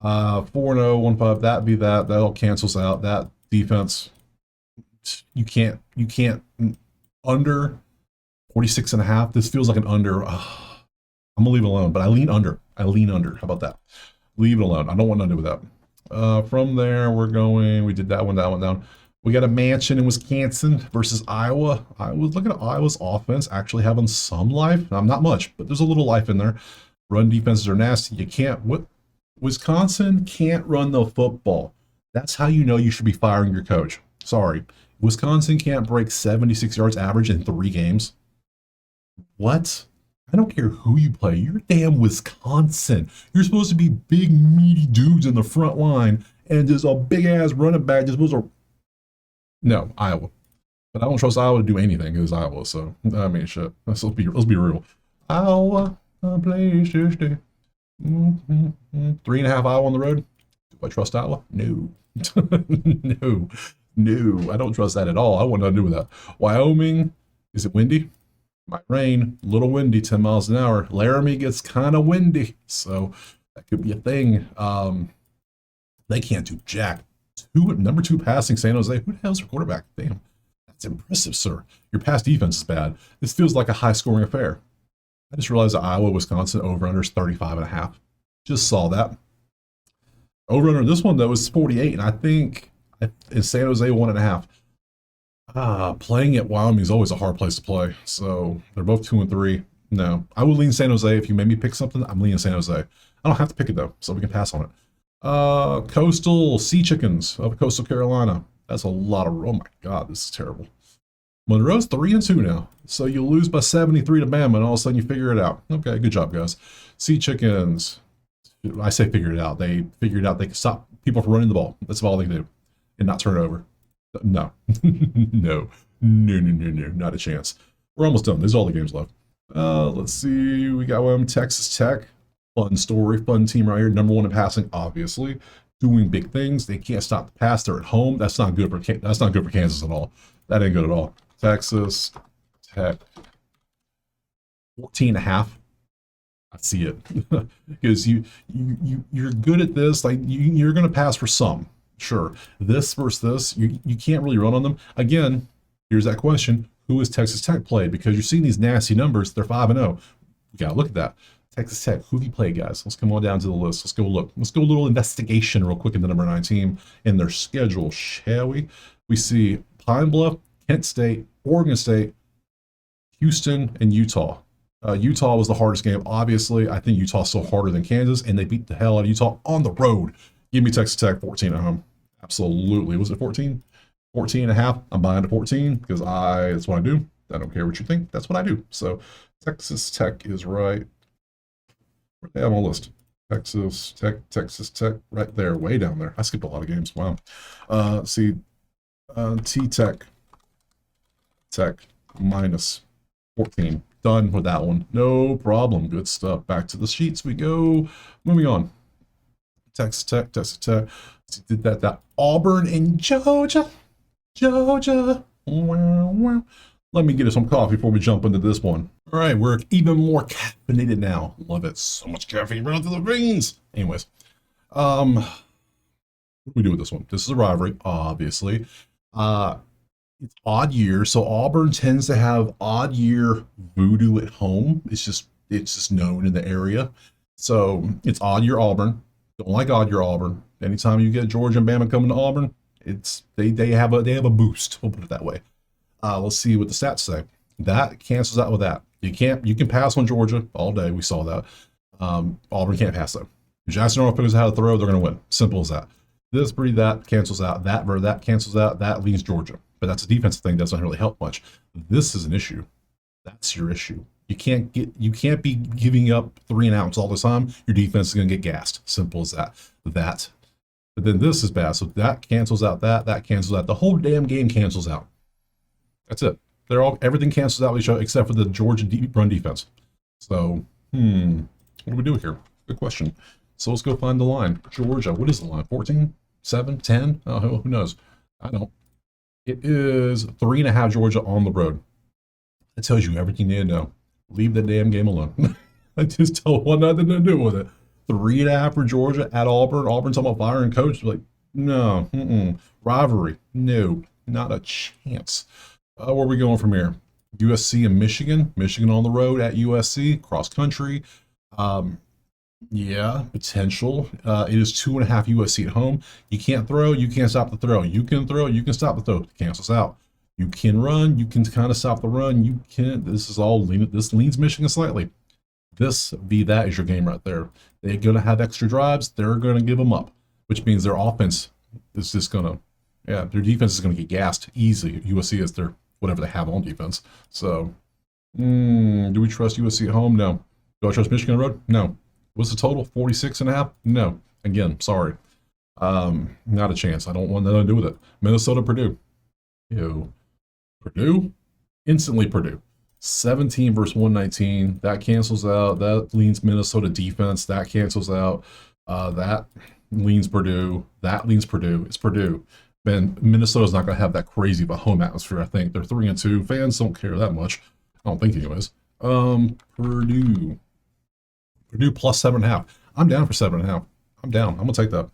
Speaker 1: 4-0, 1-5. That be that. That all cancels out. That defense, you can't under 46.5. This feels like an under. I'm gonna leave it alone, but I lean under. How about that? Leave it alone. I don't want nothing to do with that. From there, we're going. We did that one down. We got a mansion in Wisconsin versus Iowa. I was looking at Iowa's offense actually having some life. Not much, but there's a little life in there. Run defenses are nasty. You can't. Wisconsin can't run the football. That's how you know you should be firing your coach. Sorry. Wisconsin can't break 76 yards average in 3 games. What? I don't care who you play. You're damn Wisconsin. You're supposed to be big, meaty dudes in the front line, and just a big-ass running back just supposed to... No, Iowa. But I don't trust Iowa to do anything against Iowa, so, I mean, shit. Let's be real. Iowa, a place to stay. 3.5 Iowa on the road. Do I trust Iowa? No. No. I don't trust that at all. I want nothing to do with that. Wyoming, is it windy? Might rain, a little windy, 10 miles an hour. Laramie gets kind of windy, so that could be a thing. They can't do jack. Number 2 passing, San Jose. Who the hell's their quarterback? Damn, that's impressive, sir. Your pass defense is bad. This feels like a high-scoring affair. I just realized that Iowa, Wisconsin over-under is 35.5. Just saw that. Over-under this one, though, is 48, and I think in San Jose, 1.5. Playing at Wyoming is always a hard place to play. So they're both 2 and 3. No, I would lean San Jose. If you made me pick something, I'm leaning San Jose. I don't have to pick it though, so we can pass on it. Coastal Sea Chickens of Coastal Carolina. That's a lot of. Oh my God, this is terrible. Monroe's 3 and 2 now, so you lose by 73 to Bama, and all of a sudden you figure it out. Okay, good job, guys. Sea Chickens. I say figured it out. They figured out they could stop people from running the ball. That's all they do, and not turn it over. No. No, not a chance. We're almost done. There's all the games left. Let's see. We got one. Texas Tech. Fun story. Fun team right here. Number 1 in passing, obviously. Doing big things. They can't stop the pass. They're at home. That's not good for Kansas at all. That ain't good at all. Texas Tech. 14.5. I see it. Because you're good at this. Like you're gonna pass for some. Sure. This versus this, you can't really run on them. Again, here's that question. Who has Texas Tech played? Because you're seeing these nasty numbers. They're 5-0. You got to look at that. Texas Tech, who have you played, guys? Let's come on down to the list. Let's go look. Let's go a little investigation real quick in the number 9 team and their schedule, shall we? We see Pine Bluff, Kent State, Oregon State, Houston, and Utah. Utah was the hardest game. Obviously, I think Utah's still harder than Kansas, and they beat the hell out of Utah on the road. Give me Texas Tech 14 at home. Absolutely. Was it 14? 14.5. I'm buying to 14 because that's what I do. I don't care what you think. That's what I do. So Texas Tech is right. Where they have on the list. Texas Tech, right there, way down there. I skipped a lot of games. Wow. See, Tech minus 14. Done with that one. No problem. Good stuff. Back to the sheets we go. Moving on. Texas Tech. Did that. Auburn and Georgia. Wow. Let me get us some coffee before we jump into this one. All right, we're even more caffeinated now. Love it. So much caffeine running through the veins. Anyways, what do we do with this one? This is a rivalry, obviously. It's odd year, so Auburn tends to have odd year voodoo at home. It's just known in the area. So it's odd year Auburn. Don't like odd year Auburn. Anytime you get Georgia and Bama coming to Auburn, they have a boost. We'll put it that way. Let's see what the stats say. That cancels out with that. You can pass on Georgia all day. We saw that. Auburn can't pass though. If Jackson Arnold figures out how to throw, they're going to win. Simple as that. This breed that cancels out. That cancels out. That leaves Georgia. But that's a defensive thing. Doesn't really help much. This is an issue. That's your issue. You can't be giving up 3 and outs all the time. Your defense is going to get gassed. Simple as that. But then this is bad. So that cancels out. That cancels out. The whole damn game cancels out. That's it. Everything cancels out with each other except for the Georgia run defense. So, what do we do here? Good question. So let's go find the line. Georgia, what is the line? 14, 7, 10? Oh, who knows? I don't. It is 3.5 Georgia on the road. That tells you everything you need to know. Leave the damn game alone. I just don't want nothing to do with it. 3.5 for Georgia at Auburn. Auburn's talking about firing coach. Like, no, rivalry, no, not a chance. Where are we going from here? USC and Michigan. Michigan on the road at USC, cross country. Yeah, potential. It is 2.5 USC at home. You can't throw, you can't stop the throw. You can throw, you can stop the throw. Cancels out. You can run, you can kind of stop the run. You can. This is all lean. This leans Michigan slightly. This that is your game right there. They're going to have extra drives. They're going to give them up, which means their offense is just going to, yeah, their defense is going to get gassed easily. USC is their whatever they have on defense. So, do we trust USC at home? No. Do I trust Michigan on the road? No. What's the total? 46.5? No. Again, sorry. Not a chance. I don't want nothing to do with it. Minnesota, Purdue. Ew. Purdue? Instantly Purdue. 17 versus 119. That cancels out. That leans Minnesota defense. That cancels out. That leans Purdue. That leans Purdue. It's Purdue. Man, Minnesota's not going to have that crazy of a home atmosphere, I think. They're 3-2. Fans don't care that much. I don't think anyways. Purdue. Purdue plus 7.5. I'm down for 7.5. I'm down. I'm going to take that.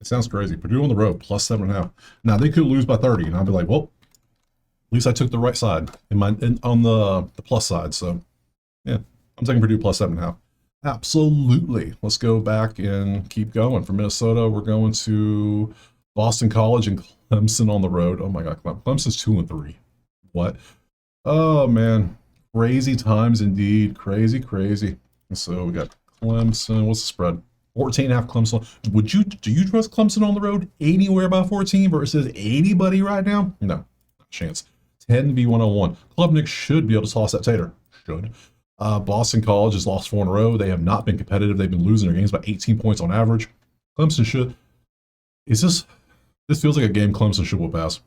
Speaker 1: It sounds crazy. Purdue on the road plus 7.5. Now, they could lose by 30, and I'll be like, well, at least I took the right side on the plus side. So, yeah, I'm taking Purdue plus 7.5. Absolutely. Let's go back and keep going. For Minnesota, we're going to Boston College and Clemson on the road. Oh, my God. Clemson's 2-3. What? Oh, man. Crazy times indeed. Crazy, crazy. So we got Clemson. What's the spread? 14.5 Clemson. Do you trust Clemson on the road anywhere by 14 versus anybody right now? No, not a chance. 10v101. Klubnik should be able to toss that tater. Should. Boston College has lost 4 in a row. They have not been competitive. They've been losing their games by 18 points on average. Clemson should. This feels like a game Clemson should whoop ass.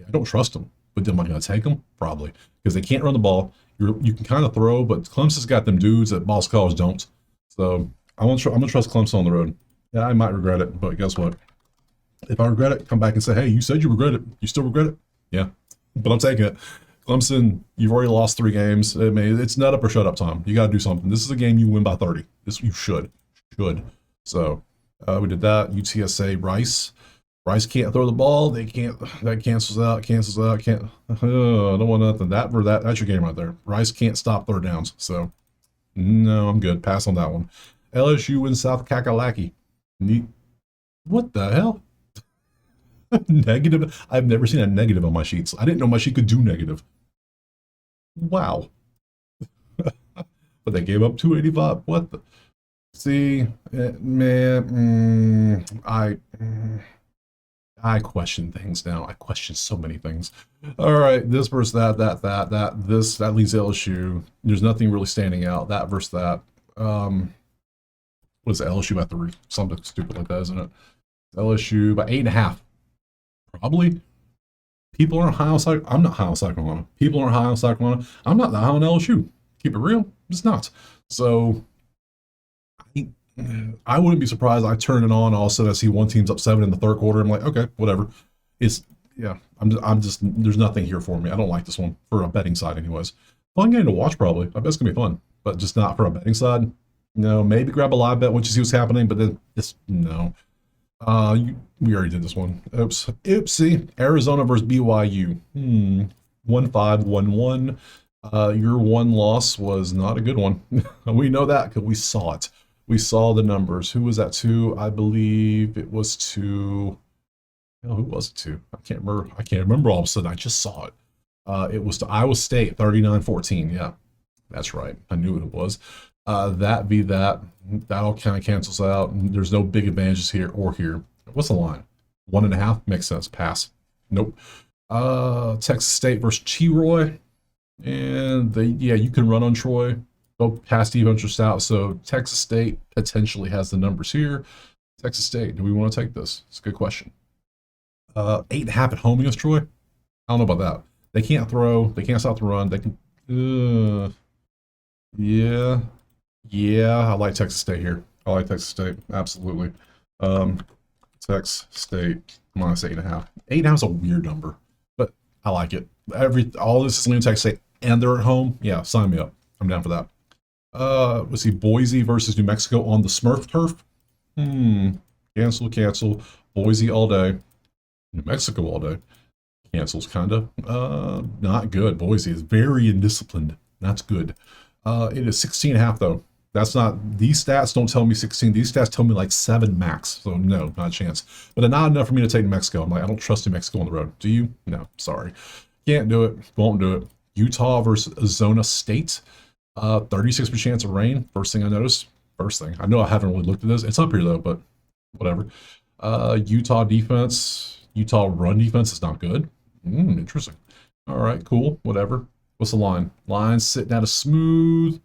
Speaker 1: I don't trust them, but am I going to take them? Probably, because they can't run the ball. You can kind of throw, but Clemson's got them dudes that Boston College don't. So I'm gonna trust Clemson on the road. Yeah, I might regret it, but guess what? If I regret it, come back and say, hey, you said you regret it. You still regret it? Yeah, but I'm taking it. Clemson, you've already lost 3 games. I mean, it's not up or shut up time. You got to do something. This is a game you win by 30. This you should. So we did that. UTSA, Rice. Rice can't throw the ball. They can't. That cancels out. Can't. I don't want nothing. That's your game right there. Rice can't stop 3rd downs. So no, I'm good. Pass on that one. LSU in South Kakalaki. What the hell? Negative. I've never seen a negative on my sheets. I didn't know my sheet could do negative. Wow. But they gave up 285. What the? See, man. I question things now. I question so many things. All right, this versus that. That leads LSU. There's nothing really standing out. That versus that. What is it, LSU by 3? Something stupid like that, isn't it? LSU by 8.5. Probably. People aren't high on Cyclone. I'm not high on Cyclone. People aren't high on Cyclone. I'm not that high on LSU. Keep it real. It's not. So I wouldn't be surprised. I turn it on. All of a sudden, I see one team's up 7 in the 3rd quarter. I'm like, okay, whatever. I'm just. There's nothing here for me. I don't like this one for a betting side, anyways. Fun game to watch, probably. I bet it's gonna be fun, but just not for a betting side. No, maybe grab a live bet once you see what's happening, but then just no. We already did this one. Oops. Oopsie. Arizona versus BYU. 1-5, 1-1. Your one loss was not a good one. We know that because we saw it. We saw the numbers. Who was that to? I believe it was to. Oh, who was it to? I can't remember all of a sudden. I just saw it. It was to Iowa State, 39-14. Yeah, that's right. I knew it was. That all kind of cancels out. There's no big advantages here or here. What's the line? 1.5 makes sense. Pass. Nope. Texas State versus Troy, and you can run on Troy. Go past defense or stout. So Texas State potentially has the numbers here. Texas State, do we want to take this? It's a good question. 8.5 at home against Troy. I don't know about that. They can't throw. They can't stop the run. They can. Yeah. I like Texas State here. I like Texas State. Absolutely. Um, Texas State minus 8.5. 8.5 is a weird number, but I like it. All this is leaning Texas State, and they're at home. Yeah, sign me up. I'm down for that. Let's see. Boise versus New Mexico on the Smurf turf. Cancel, cancel. Boise all day. New Mexico all day. Cancels, kinda. Not good. Boise is very indisciplined. That's good. It is 16.5 though. That's not, these stats don't tell me 16. These stats tell me like 7 max. So no, not a chance. But not enough for me to take New Mexico. I'm like, I don't trust New Mexico on the road. Do you? No, sorry. Can't do it. Won't do it. Utah versus Arizona State. 36% chance of rain. First thing I noticed. First thing. I know I haven't really looked at this. It's up here though, but whatever. Utah defense. Utah run defense is not good. Interesting. All right, cool. Whatever. What's the line? Line sitting at a smooth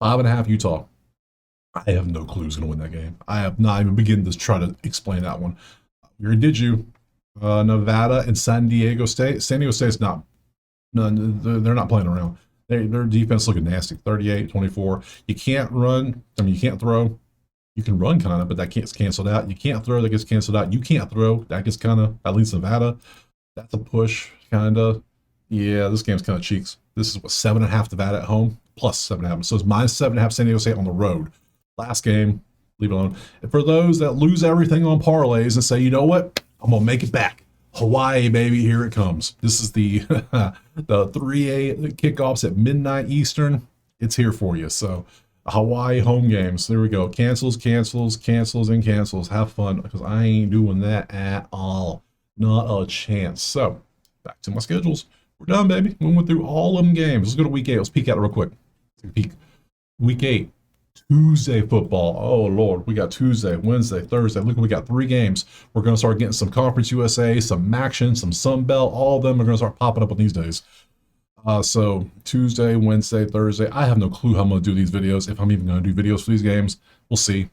Speaker 1: 5.5 Utah. I have no clue who's going to win that game. I have not even begun to try to explain that one. Where did you? Nevada and San Diego State. San Diego State's not. No, they're not playing around. Their defense looking nasty. 38-24. You can't run. I mean, you can't throw. You can run kind of, but that gets canceled out. You can't throw. That gets canceled out. You can't throw. That gets kind of, at least Nevada. That's a push, kind of. Yeah, this game's kind of cheeks. This is what, 7.5 Nevada at home, plus 7.5. So it's minus 7.5 San Diego State on the road. Last game, leave it alone. And for those that lose everything on parlays and say, you know what, I'm gonna make it back. Hawaii, baby, here it comes. This is the the 3A kickoffs at midnight Eastern. It's here for you. So Hawaii home games. There we go. Cancels, cancels, cancels, and cancels. Have fun, because I ain't doing that at all. Not a chance. So back to my schedules. We're done, baby. We went through all of them games. Let's go to week 8. Let's peek at it real quick. Peek. Week 8. Tuesday football. Oh, Lord. We got Tuesday, Wednesday, Thursday. Look, we got 3 games. We're going to start getting some Conference USA, some action, some Sun Belt. All of them are going to start popping up on these days. So Tuesday, Wednesday, Thursday. I have no clue how I'm going to do these videos, if I'm even going to do videos for these games. We'll see.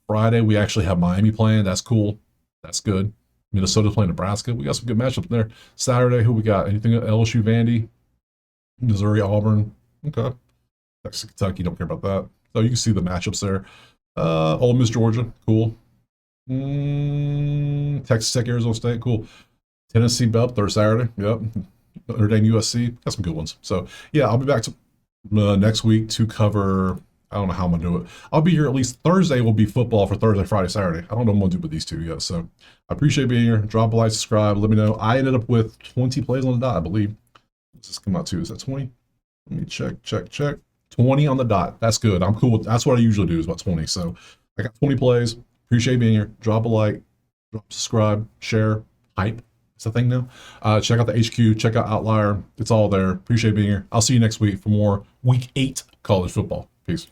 Speaker 1: Friday, we actually have Miami playing. That's cool. That's good. Minnesota playing Nebraska. We got some good matchups there. Saturday, who we got? Anything? LSU, Vandy, Missouri, Auburn. Okay. Texas, Kentucky. Don't care about that. So you can see the matchups there. Ole Miss, Georgia. Cool. Texas Tech, Arizona State. Cool. Tennessee, Bell, third Saturday. Yep. Notre Dame, USC. Got some good ones. So yeah, I'll be back to next week to cover. I don't know how I'm gonna do it. I'll be here at least Thursday. Will be football for Thursday, Friday, Saturday. I don't know what I'm gonna do with these 2 yet. So I appreciate being here. Drop a like, subscribe. Let me know. I ended up with 20 plays on the dot, I believe. What's this come out to? Is that 20? Let me check. 20 on the dot. That's good. I'm cool with, that's what I usually do, is about 20. So I got 20 plays. Appreciate being here. Drop a like, subscribe, share, hype. It's a thing now. Check out the HQ. Check out Outlier. It's all there. Appreciate being here. I'll see you next week for more Week 8 college football. Peace.